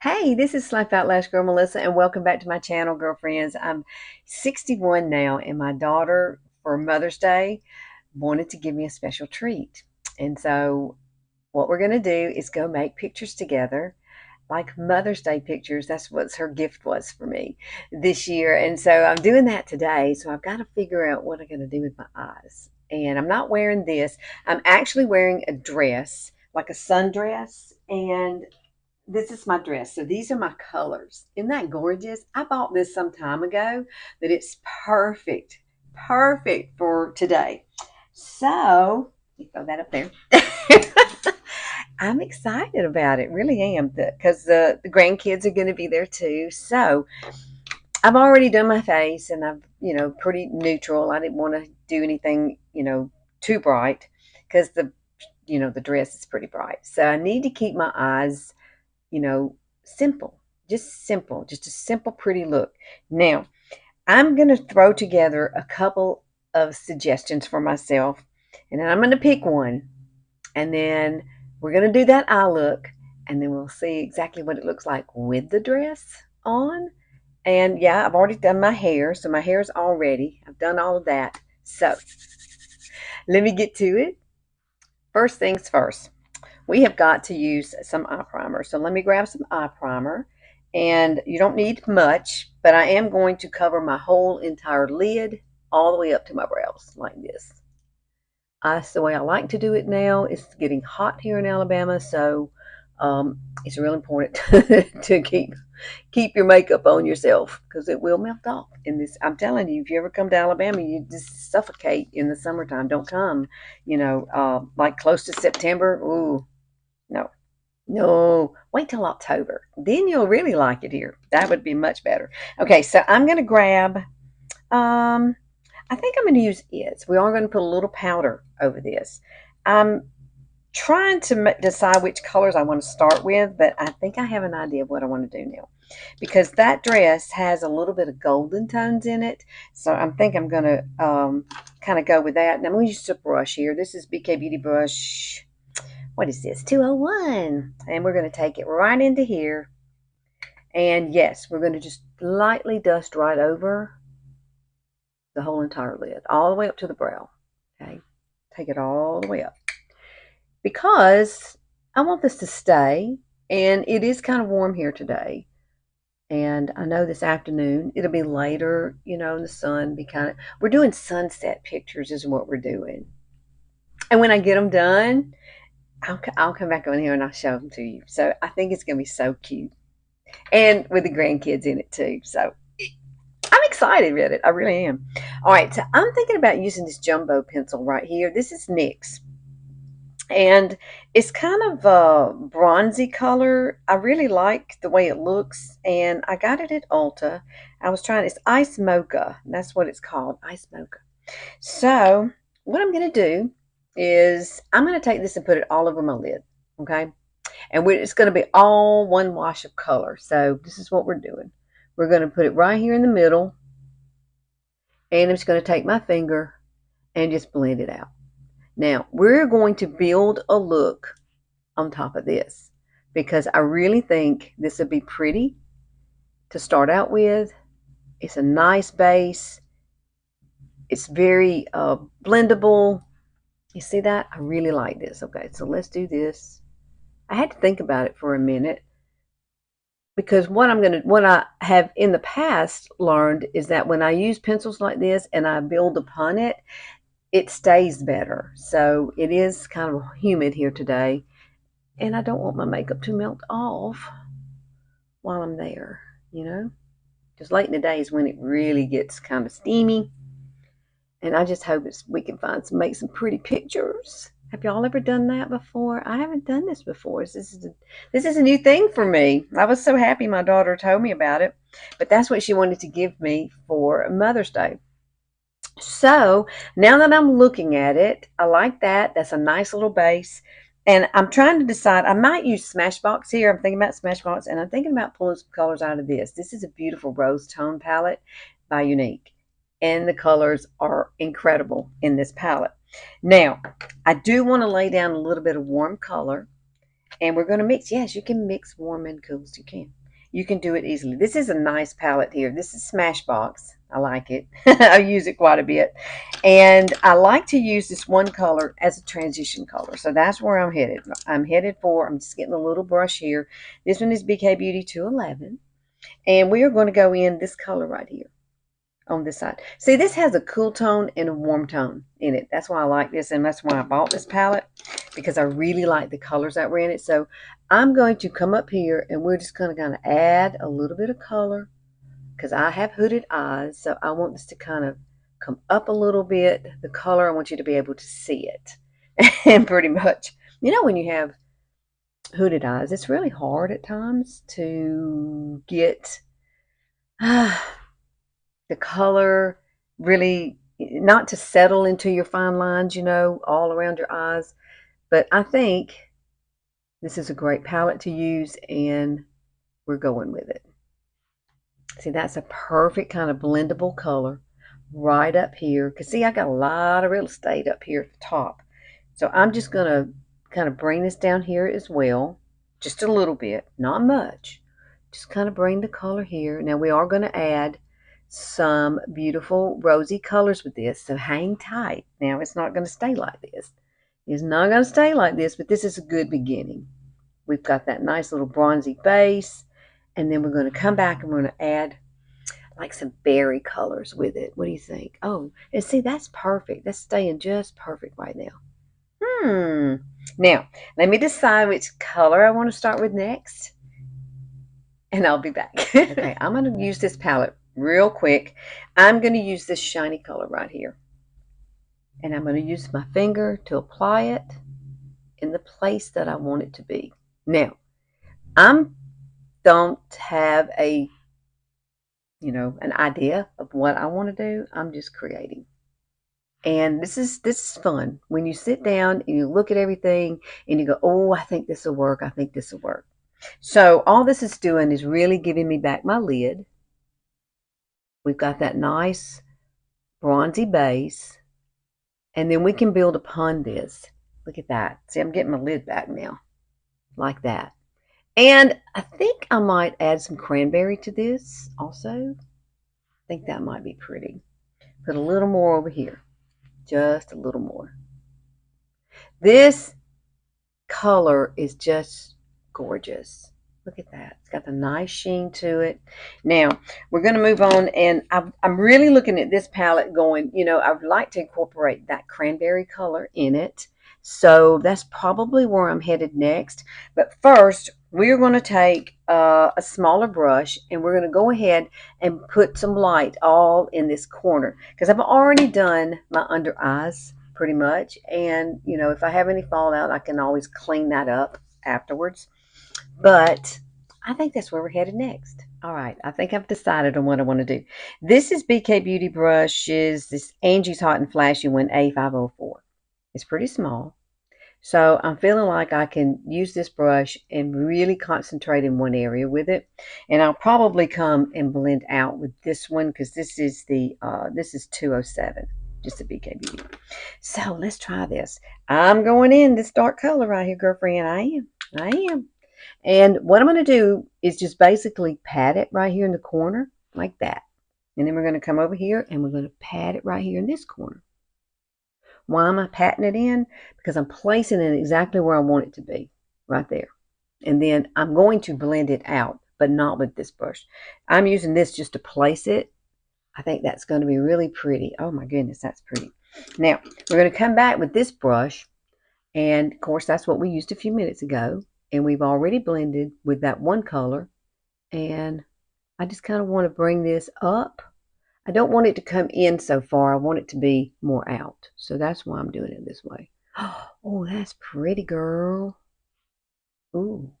Hey, this is Life Outlash Girl Melissa, and welcome back to my channel, girlfriends. I'm 61 now, and my daughter, for Mother's Day, wanted to give me a special treat. And so, what we're going to do is go make pictures together, like Mother's Day pictures. That's what her gift was for me this year. And so, I'm doing that today. So, I've got to figure out what I'm going to do with my eyes. And I'm not wearing this, I'm actually wearing a dress, like a sundress. And this is my dress. So these are my colors. Isn't that gorgeous? I bought this some time ago, but it's perfect, perfect for today. So, you throw that up there. I'm excited about it, really am, because the grandkids are going to be there too. So I've already done my face, and I've pretty neutral. I didn't want to do anything too bright because the dress is pretty bright. So I need to keep my eyes you know, simple, just a simple, pretty look. Now, I'm going to throw together a couple of suggestions for myself, and then I'm going to pick one, and then we're going to do that eye look, and then we'll see exactly what it looks like with the dress on. And yeah, I've already done my hair, so my hair is all ready. I've done all of that. So let me get to it. First things first, we have got to use some eye primer. So let me grab some eye primer. And you don't need much, but I am going to cover my whole entire lid all the way up to my brows like this. That's the way I like to do it now. It's getting hot here in Alabama, so it's real important to keep your makeup on yourself because it will melt off in this. I'm telling you, if you ever come to Alabama, you just suffocate in the summertime. Don't come, like close to September. Ooh, no, no. Wait till October. Then you'll really like it here. That would be much better. Okay, so I'm going to grab, I think I'm going to use It's. We are going to put a little powder over this. I'm trying to decide which colors I want to start with, but I think I have an idea of what I want to do now. Because that dress has a little bit of golden tones in it. So I think I'm going to kind of go with that. And I'm going to use a brush here. This is BK Beauty Brush. What is this? 201. And we're going to take it right into here. And yes, we're going to just lightly dust right over the whole entire lid, all the way up to the brow. Okay, take it all the way up. Because I want this to stay, and it is kind of warm here today. And I know this afternoon it'll be later, in the sun be kind of, we're doing sunset pictures is what we're doing. And when I get them done, I'll come back on here and I'll show them to you. So I think it's going to be so cute. And with the grandkids in it too. So I'm excited with it. I really am. All right. So I'm thinking about using this jumbo pencil right here. This is NYX. And it's kind of a bronzy color. I really like the way it looks. And I got it at Ulta. It's Ice Mocha. That's what it's called. Ice Mocha. So what I'm going to do is I'm going to take this and put it all over my lid. Okay. And it's going to be all one wash of color. So this is what we're doing. We're going to put it right here in the middle. And I'm just going to take my finger and just blend it out. Now, we're going to build a look on top of this because I really think this would be pretty to start out with. It's a nice base. It's very blendable. You see that? I really like this. Okay, so let's do this. I had to think about it for a minute because what I have in the past learned is that when I use pencils like this and I build upon it, it stays better. So it is kind of humid here today, and I don't want my makeup to melt off while I'm there, Because late in the day is when it really gets kind of steamy. And I just hope we can make some pretty pictures. Have y'all ever done that before? I haven't done this before. This is a new thing for me. I was so happy my daughter told me about it. But that's what she wanted to give me for Mother's Day. So now that I'm looking at it, I like that. That's a nice little base. And I'm trying to decide, I might use Smashbox here. I'm thinking about Smashbox, and I'm thinking about pulling some colors out of this. This is a beautiful rose tone palette by Younique. And the colors are incredible in this palette. Now, I do want to lay down a little bit of warm color. And we're going to mix. Yes, you can mix warm and cools. You can. You can do it easily. This is a nice palette here. This is Smashbox. I like it. I use it quite a bit. And I like to use this one color as a transition color. So that's where I'm headed. I'm just getting a little brush here. This one is BK Beauty 211. And we are going to go in this color right here on this side. See, this has a cool tone and a warm tone in it. That's why I like this, and that's why I bought this palette, because I really like the colors that were in it. So I'm going to come up here, and we're just going to kind of add a little bit of color, because I have hooded eyes, so I want this to kind of come up a little bit. The color, I want you to be able to see it. And pretty much, you know, when you have hooded eyes, it's really hard at times to get the color really, not to settle into your fine lines, you know, all around your eyes. But I think this is a great palette to use, and we're going with it. See, that's a perfect kind of blendable color right up here. Because, see, I got a lot of real estate up here at the top. So I'm just going to kind of bring this down here as well. Just a little bit, not much. Just kind of bring the color here. Now, we are going to add some beautiful rosy colors with this, so hang tight. Now, it's not going to stay like this. It's not going to stay like this, but this is a good beginning. We've got that nice little bronzy base, and then we're going to come back and we're going to add like some berry colors with it. What do you think? Oh, and see, that's perfect. That's staying just perfect right now. Now, let me decide which color I want to start with next, and I'll be back. Okay, I'm going to use this palette real quick. I'm going to use this shiny color right here. And I'm going to use my finger to apply it in the place that I want it to be. Now, I don't have an idea of what I want to do. I'm just creating. And this is fun. When you sit down and you look at everything and you go, oh, I think this will work. I think this will work. So all this is doing is really giving me back my lid. We've got that nice bronzy base. And then we can build upon this. Look at that. See, I'm getting my lid back now. Like that. And I think I might add some cranberry to this also. I think that might be pretty. Put a little more over here. Just a little more. This color is just gorgeous. Look at that. It's got the nice sheen to it. Now, we're going to move on, and I'm really looking at this palette going, you know, I would like to incorporate that cranberry color in it. So that's probably where I'm headed next. But first, we're going to take a smaller brush, and we're going to go ahead and put some light all in this corner, because I've already done my under eyes pretty much. And, you know, if I have any fallout, I can always clean that up afterwards. But I think that's where we're headed next. All right, I think I've decided on what I want to do. This is BK Beauty brushes, this Angie's Hot and Flashy one, A504. It's pretty small. So I'm feeling like I can use this brush and really concentrate in one area with it. And I'll probably come and blend out with this one, because this is 207, just a BK Beauty. So let's try this. I'm going in this dark color right here, girlfriend. I am. And what I'm going to do is just basically pat it right here in the corner like that. And then we're going to come over here and we're going to pat it right here in this corner. Why am I patting it in? Because I'm placing it exactly where I want it to be, right there. And then I'm going to blend it out, but not with this brush. I'm using this just to place it. I think that's going to be really pretty. Oh my goodness, that's pretty. Now, we're going to come back with this brush. And of course, that's what we used a few minutes ago. And we've already blended with that one color. And I just kind of want to bring this up. I don't want it to come in so far. I want it to be more out. So that's why I'm doing it this way. Oh, that's pretty, girl. Ooh.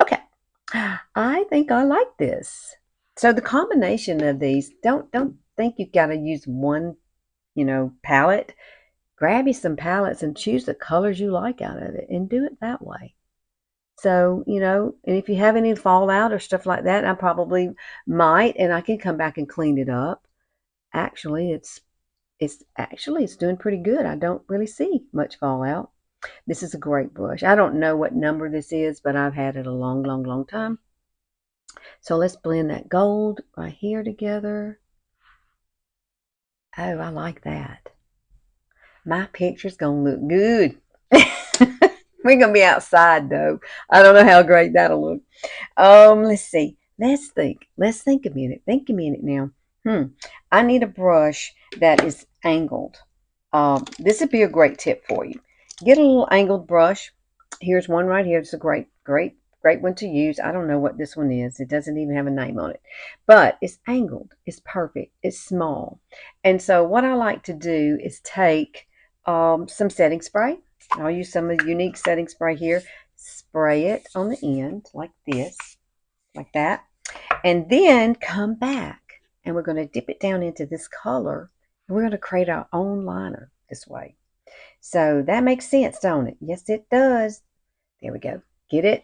Okay. I think I like this. So the combination of these, don't think you've got to use one, palette. Grab you some palettes and choose the colors you like out of it and do it that way. So, and if you have any fallout or stuff like that, I probably might, and I can come back and clean it up. Actually, it's doing pretty good. I don't really see much fallout. This is a great brush. I don't know what number this is, but I've had it a long, long, long time. So let's blend that gold right here together. Oh, I like that. My picture's going to look good. We're going to be outside, though. I don't know how great that'll look. Let's see. Let's think. Let's think a minute. Think a minute now. I need a brush that is angled. This would be a great tip for you. Get a little angled brush. Here's one right here. It's a great one to use. I don't know what this one is. It doesn't even have a name on it. But it's angled. It's perfect. It's small. And so what I like to do is take some setting spray. I'll use some of the Younique setting spray here. Spray it on the end like this, like that. And then come back. And we're going to dip it down into this color. And we're going to create our own liner this way. So that makes sense, don't it? Yes, it does. There we go. Get it?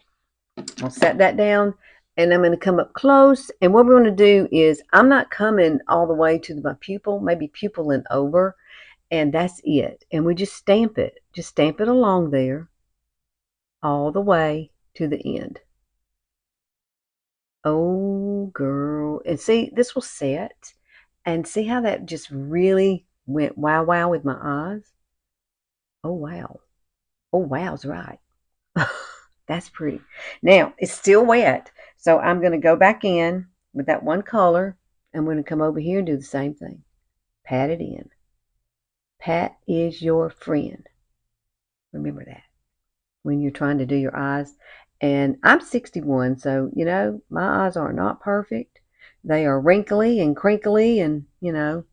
I'll set that down. And I'm going to come up close. And what we're going to do is, I'm not coming all the way to my pupil, maybe pupil and over. And that's it. And we just stamp it. Just stamp it along there all the way to the end. Oh, girl. And see, this will set. And see how that just really went wow, wow with my eyes? Oh, wow. Oh, wow's right. That's pretty. Now, it's still wet. So I'm going to go back in with that one color. I'm going to come over here and do the same thing. Pat it in. Pat is your friend. Remember that when you're trying to do your eyes. And I'm 61, so, you know, my eyes are not perfect. They are wrinkly and crinkly, and, you know,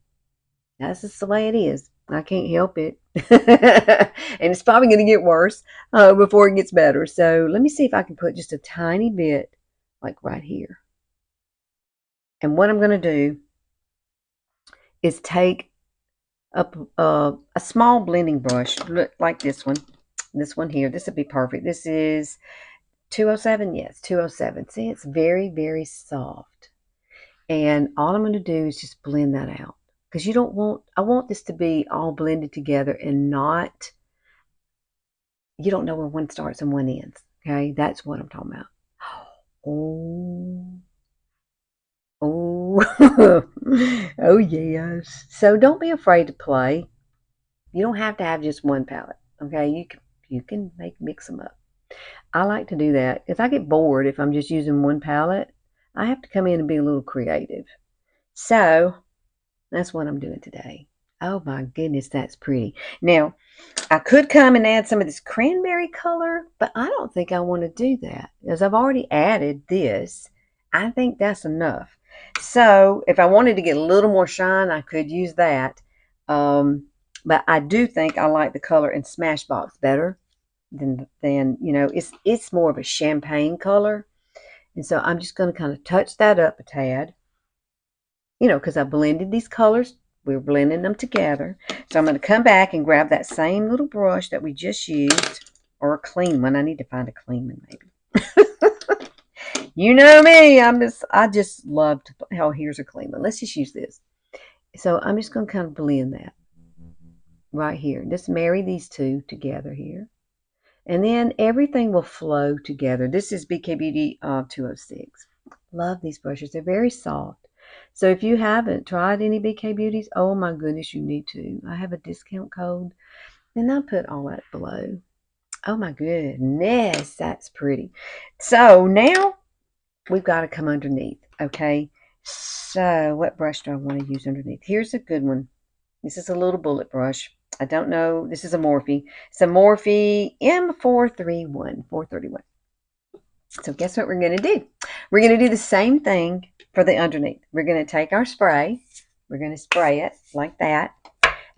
that's just the way it is. I can't help it. And it's probably going to get worse before it gets better. So let me see if I can put just a tiny bit, like right here. And what I'm going to do is take up a small blending brush, like this one. This one here. This would be perfect. This is 207, yes, 207. See, it's very, very soft. And all I'm going to do is just blend that out. Because I want this to be all blended together and not, you don't know where one starts and one ends. Okay, that's what I'm talking about. Oh, oh, oh yes. So don't be afraid to play. You don't have to have just one palette. Okay, you can mix them up. I like to do that. If I get bored, if I'm just using one palette, I have to come in and be a little creative. So that's what I'm doing today. Oh my goodness, that's pretty. Now, I could come and add some of this cranberry color, but I don't think I want to do that. As I've already added this, I think that's enough. So if I wanted to get a little more shine, I could use that. But I do think I like the color in Smashbox better than you know, it's more of a champagne color. And so I'm just going to kind of touch that up a tad, you know, because I blended these colors. We're blending them together. So I'm going to come back and grab that same little brush that we just used, or a clean one. I need to find a clean one maybe. You know me, I just love to, oh, here's a clean one. Let's just use this. So I'm just going to kind of blend that right here. Just marry these two together here. And then everything will flow together. This is BK Beauty 206. Love these brushes. They're very soft. So if you haven't tried any BK Beauties, oh my goodness, you need to. I have a discount code, and I'll put all that below. Oh my goodness, that's pretty. So now we've got to come underneath, okay? So what brush do I want to use underneath? Here's a good one. This is a little bullet brush. I don't know. This is a Morphe. It's a Morphe M431. 431. So guess what we're going to do? We're going to do the same thing for the underneath. We're going to take our spray. We're going to spray it like that.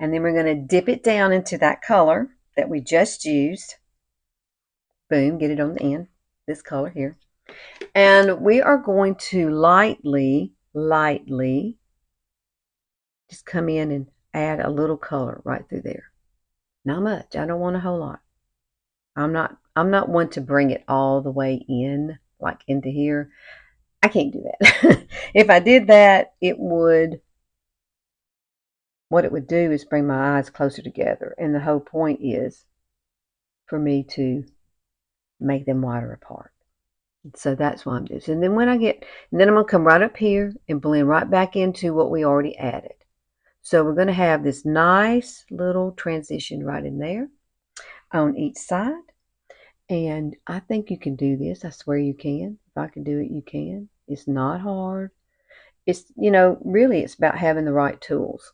And then we're going to dip it down into that color that we just used. Boom. Get it on the end. This color here. And we are going to lightly just come in and add a little color right through there. Not much. I don't want a whole lot. I'm not one to bring it all the way in, like into here. I can't do that. If I did that, what it would do is bring my eyes closer together. And the whole point is for me to make them wider apart. So that's what I'm doing. And then and then I'm going to come right up here and blend right back into what we already added. So we're going to have this nice little transition right in there on each side. And I think you can do this. I swear you can. If I can do it, you can. It's not hard. It's, really it's about having the right tools.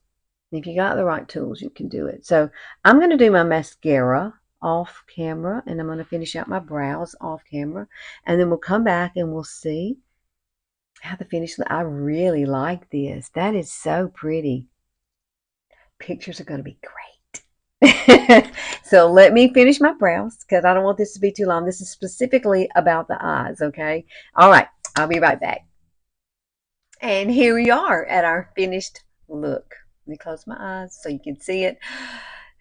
If you got the right tools, you can do it. So I'm going to do my mascara off camera, and I'm going to finish out my brows off camera. And then we'll come back and we'll see how the finish looks. I really like this. That is so pretty. Pictures are going to be great. So let me finish my brows because I don't want this to be too long. This is specifically about the eyes, okay? All right, I'll be right back. And here we are at our finished look. Let me close my eyes so you can see it.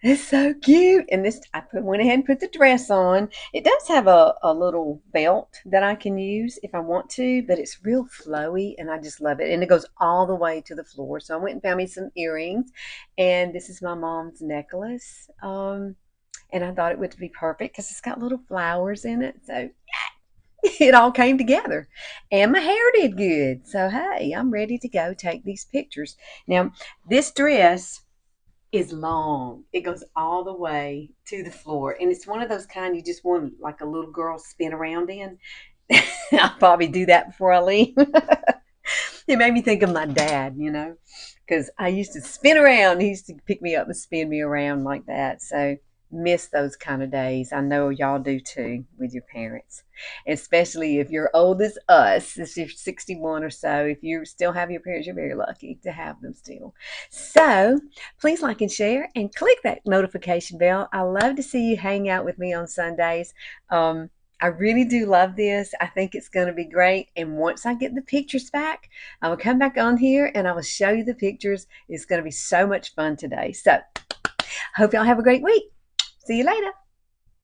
It's so cute. And this, went ahead and put the dress on. It does have a little belt that I can use if I want to, but it's real flowy and I just love it. And it goes all the way to the floor. So I went and found me some earrings. And this is my mom's necklace. And I thought it would be perfect because it's got little flowers in it. So it all came together. And my hair did good. So, hey, I'm ready to go take these pictures. Now, this dress is long. It goes all the way to the floor. And it's one of those kind you just want like a little girl spin around in. I'll probably do that before I leave. It made me think of my dad, because I used to spin around. He used to pick me up and spin me around like that. So miss those kind of days. I know y'all do too with your parents, especially if you're old as us, if you're 61 or so. If you still have your parents, you're very lucky to have them still. So please like and share and click that notification bell. I love to see you hang out with me on Sundays. I really do love this. I think it's going to be great. And once I get the pictures back, I will come back on here and I will show you the pictures. It's going to be so much fun today. So hope y'all have a great week. See you later.